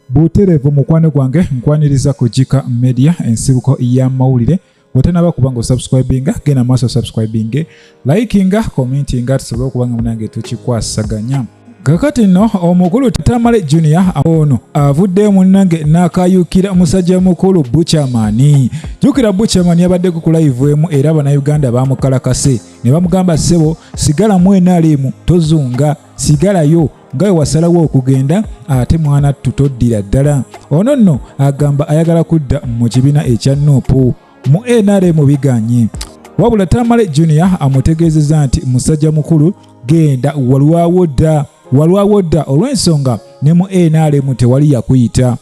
Buterevu mukwano gwange nkwaniriza ku Jika Media ensibuko ya mawulire wotanaba kubanga subscribinga gena maso subscribinge likinga commentinga tusobole kubanga munange tukikwasaganya. Kakati no omukulu Tamale Junior ono avudde munange nakayukira musajja mukulu Buchamani. Jukira Buchamani yabadde ku live emu era bana Uganda bamukalakase ne bamugamba sebo sigala mwena alimu tozunga sigala yo ngawe wasalawo okugenda ate mwana tutoddira ddala. Ono nno agamba ayagala kudda mu kibiina ekya NUP mu NRM biganye. Wabula Tamale Junior amutegeezezza nti musajja mukulu genda walwawo dda olw'ensonga ne mu NRM tewali yakuyita.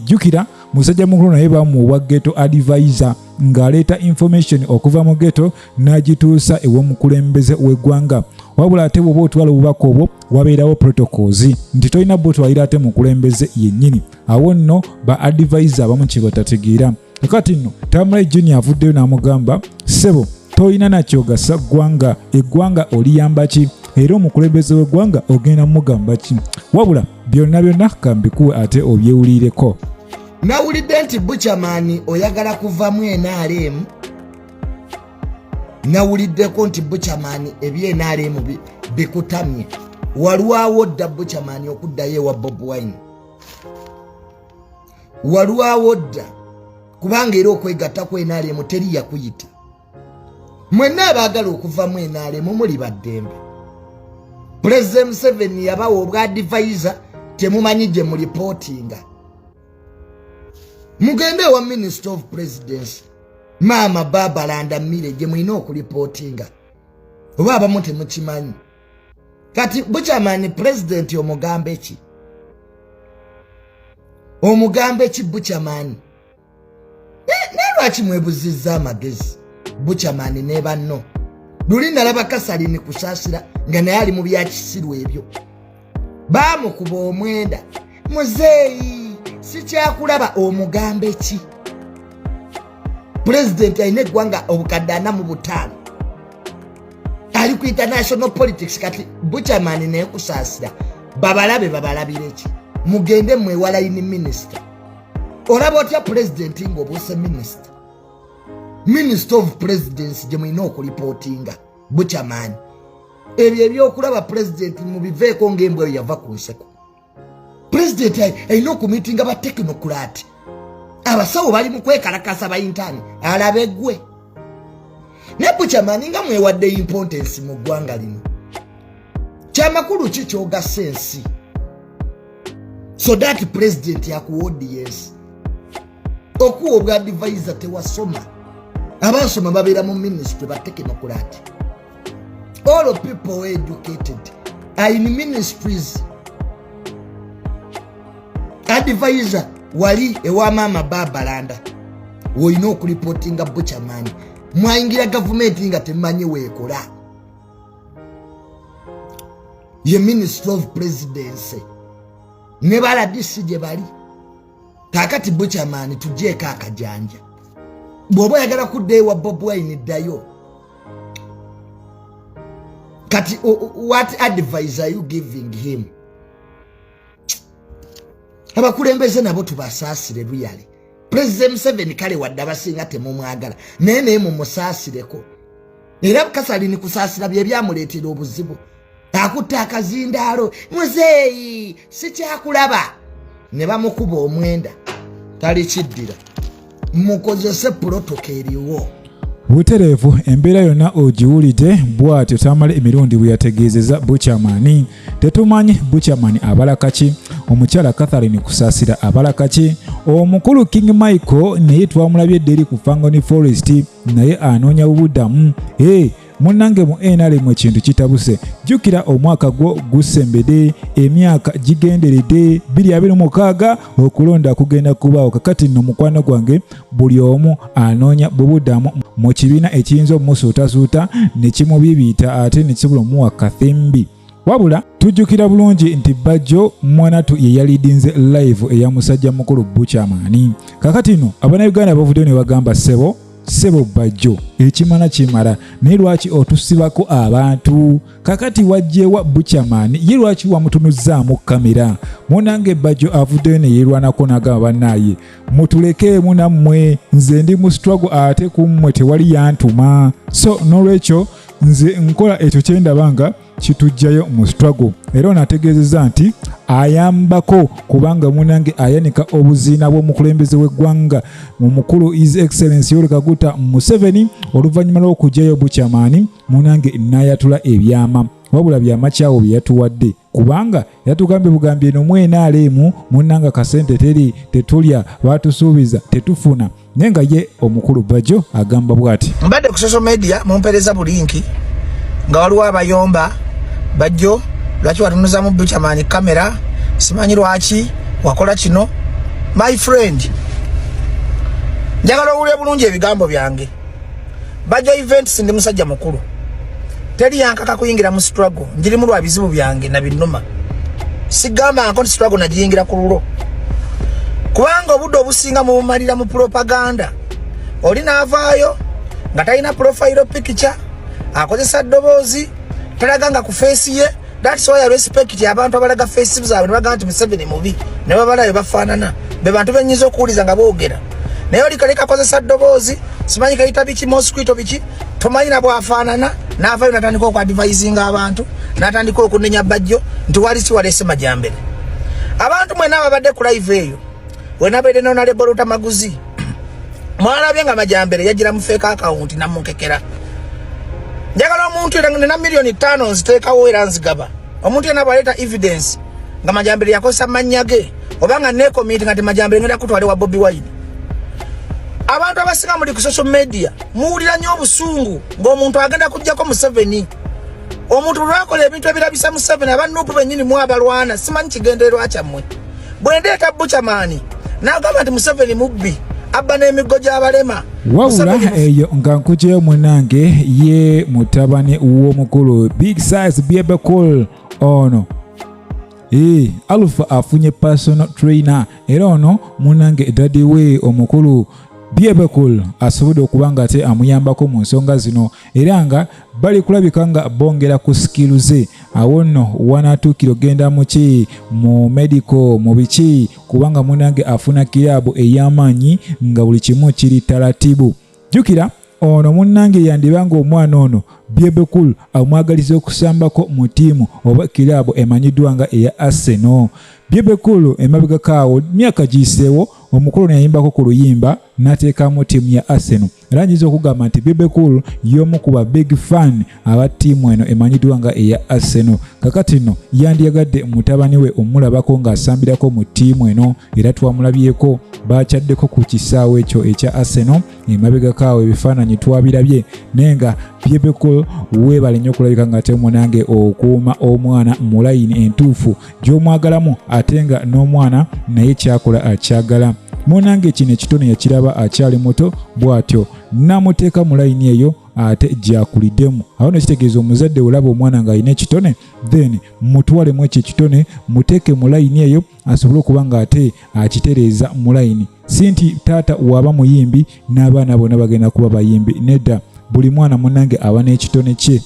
Jukira musajja mukulu naye bamuwa ghetto advisor ng'aleeta information okuva mu ghetto n'agituusa ew'omukulembeze w'eggwanga. Wabula ate bw'oba otwala obubaka obwo wabeerawo protocols nti tolina bw'otwalira ate mukulembeze yennyini. Awo nno ba advisor abamu kye batategeera. Kakati nno Tamale Junior avuddeyo n'amugamba sebo tolina nakyogasa ggwanga, eggwanga oliyamba ki era omukulembeze w'eggwanga ogenda mugamba ki? Wabula byonna kambikuwe ate obyewulireko. Nawulidde nti Buchamani oyagala kuvamu NRM. Nawuliddeko nti Buchamani ebye NRM bikutamye. Walwawo dda Buchamani okuddayo ewa Bobiwine. Walwawo dda kubanga era okwegatta ku NRM teri yakuyita. Mwenna abaagala okuvamu NRM muli baddembe. President Museveni yabawa obwa advisor temumanyi gye mu reportinga. Mugende wa Minister of Presidency Mama Babalanda Mire gye mulina okureportinga oba abamu temukimanyi. Kati Buchamani president omugambe ki? Omugambe ki Buchamani? Lwaki mwebuzizza amagezi Buchamani ne banno? Luli nalaba Kasalini kusaasira nga naye ali mu byakisiru ebyo. Baamukuba omwenda. Muzeeyi sikyakulaba omugambe ki? President ayina eggwanga obukadde 45 ali ku international politics. Kati Buchamani naye kusaasira babalabire ki? Mugende mwewala ini minister. Olaba otya president ng'obuuse Minister of Presidency gye mulina okureportinga Buchamani. Ebyo ebyokulaba president mubiveeko ng'embwa yava ku nseko. President ayina okumiitinga ba technocrat. Abasawo bali mu kwekalakasa ba intani alabe gwe. Ne Buchamani nga mwewadde importance mu ggwanga lino. Kyamakulu ki ky'ogassa ensi? So that president yaku audience. Okuwa obwa advisor tewasoma. Abasoma babeera mu ministry ba technocrat. All of people were educated are in ministries. Advisor wali ewa Mama Babalanda woyina okureportinga Buchamani. Mwayingira government nga temanyi weekola. Ye Minister of Presidency ne baladisi gye bali. Kakati Buchamani tugyeko akajanja. Bw'oba oyagala kudda ewa Bobiwine ddayo. Kati what advice are you giving him? Abakulembeze nabo tubasaasire luyale. President Museveni kale wadde abasinga temumwagala naye mumusaasireko. Era Kasalini kusaasira bye byamuleetera obuzibu. Akutta akazindaalo muzeeyi sikyakulaba ne bamukuba omwenda tali kiddira. Mukozese protocol eriwo. Buterevu embeera yonna ogiwulidde bw'atyo Tamale emirundi bwe yategeezezza Buchamani. Tetumanyi Buchamani abalaka ki, omukyala Catherine kusaasira abalaka ki, omukulu King Michael naye twamulabye dderi ku Fangoni Forest naye anoonya bubuddamu. Munnange mu NRM ekintu kitabuse. Jjukira omwaka gwo gusembedde, emyaka gigenderedde 2026 okulonda kugenda kubaawo. Kakati nno mukwano gwange buli omu anoonya bubuddamu mu kibiina ekiyinza omusuutasuuta ne kimubibiita ate ne kibula omuwa kathembi. Wabula tujjukira bulungi nti Bajjo mwanatu ye yalidinze live eya musajja mukulu Buchamani. Kakati nno Abannayuganda bavuddeyo ne bagamba sebo sebo Bajjo ekimala kimala naye lwaki otusibako abantu kakati wajjewa Buchaman ye lwaki wamutunuzzaamu kamera munange Bajjo avuddeyo ne yeerwanako n'agamba bannaye mutulekeemu nammwe nze ndi mu struggle ate ku mmwe tewali yantuma so n'olwekyo nze nkola ekyo kye ndabanga kitujjayo mu struggle era onategeezezza nti ayambako kubanga munange ayanika obuziina bw'omukulembeze w'eggwanga mu mukulu His Excellency Yoweri Kaguta Museveni oluvannyuma lw'okujjayo Buchaman munange n'ayatula ebyama wabula byama kyawo bye yatuwadde kubanga yatugambye bugambye eno mwena aleemu munanga kasente teri tetulya batusuubiza tetufuna naye nga ye omukulu Bajjo agamba bw'ati mbadde ku social media mumpereza bulinki nga waliwo abayomba Bajjo lwaki watunuza mu Buchaman kamera simanyi lwaki wakola kino my friend njagala owulire bulungi ebigambo byange Bajjo events ndi musajja mukulu teri yankaka kuyingira mu struggle njirimu lwa bizibu byange na binuma sigamba nti struggle nagiyingira ku lulo kubanga obudde obusinga mu bumalira mu propaganda oli naavaayo nga talina profile picture akozesa ddoboozi talaganga ku face ye that's why I respect abantu abalaga face zaabwe nebaga nti Museveni mubi ne babalayo bafaanana be bantu benyiza okuwuliza nga boogera naye oli kaleka akozesa ddoboozi simanyi kayita biki mosquito biki tomanyina bwafaanana naavaayo natandika okwadvisinga abantu natandika okunenya Bajjo nti wali si waleese majambere abantu mwena ababadde ku live eyo wenabaire n'onalebo Lutamaguzi mwalabye nga majambere yagira mu fake account namunkekera njagala omuntu era nina million 5 nziteekawo era nzigaba omuntu yena bwaleeta evidence nga majambere yakozesa mannya ge obanga nekomiti nga temajambere ngenda kutwale wa Bobiwine abantu abasinga muli ku social media muwulira nnyo obusungu ng'omuntu agenda kujjako Museveni omuntu lwakola ebintu ebirabisa Museveni aba NUP bennyini mu abalwana simanyi kigendererwa kyammwe bwe ndeeta Buchaman n'agamba nti Museveni mubbi abba n'emiggo gy'abalema wabula eyo nga nkugyeyo munange ye mutabani w'omukulu big size biebe cool ono Alpha afunye personal trainer era ono munange daddy we omukulu biebe cool asobodde okubanga ate amuyambako mu nsonga zino era nga bali kulabika nga bongera ku skill ze awo nno wanatuukiro genda muki mu medical mu biki kubanga munange afuna kirabu ey'amaanyi nga buli kimu kiri talatibu jukira ono munange yandibanga omwana ono biebe cool amwagaliza okusambako mu tiimu oba kirabu emanyiddwa nga eya Arsenal biebe cool emabega kaawo myaka giyiseewo omukulu yayimbako ku luyimba n'ateekamu ttiimu ya Arsenal era nyiza okugamba nti biebe cool y'omu ku ba big fan aba ttiimu eno emanyiddwa nga eya Arsenal kakati nno yandiyagadde mutabani we omulabako ng'asambirako mu ttiimu eno era twamulabyeko bakyaddeko ku kisaawe ekyo ekya Arsenal emabega kaawo ebifaananyi twabirabye naye nga biebe cool weebale nnyo okulabika nga ate munange okuuma omwana mu layini entuufu gy'omwagalamu ate nga n'omwana naye kyakola akyagala munange kino ekitone yakiraba akyali muto bw'atyo namuteeka mu layini eyo ate gyakuliddemu awo nekitegeeza omuzadde olaba omwana ng'alina ekitone then mutwalemu ekyo ekitone muteeke mu layini eyo asobole okuba nga ate akitereeza mu layini si nti taata waba muyimbi n'abaana bonna bagenda kuba bayimbi nedda buli mwana munange aba n'ekitone kye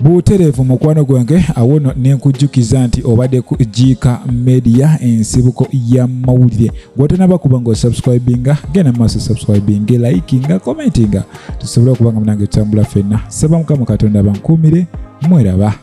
butereevu mukwano gwange awono nenkujjukiza nti obadde ku Jika Media ensibuko ya mawulire gwotanaba kuba nga osubscribinga genda maaso subscribinga likinga commentinga tusobole okuba nga munange tutambula ffenna saba mukama Katonda bankuumire mweraba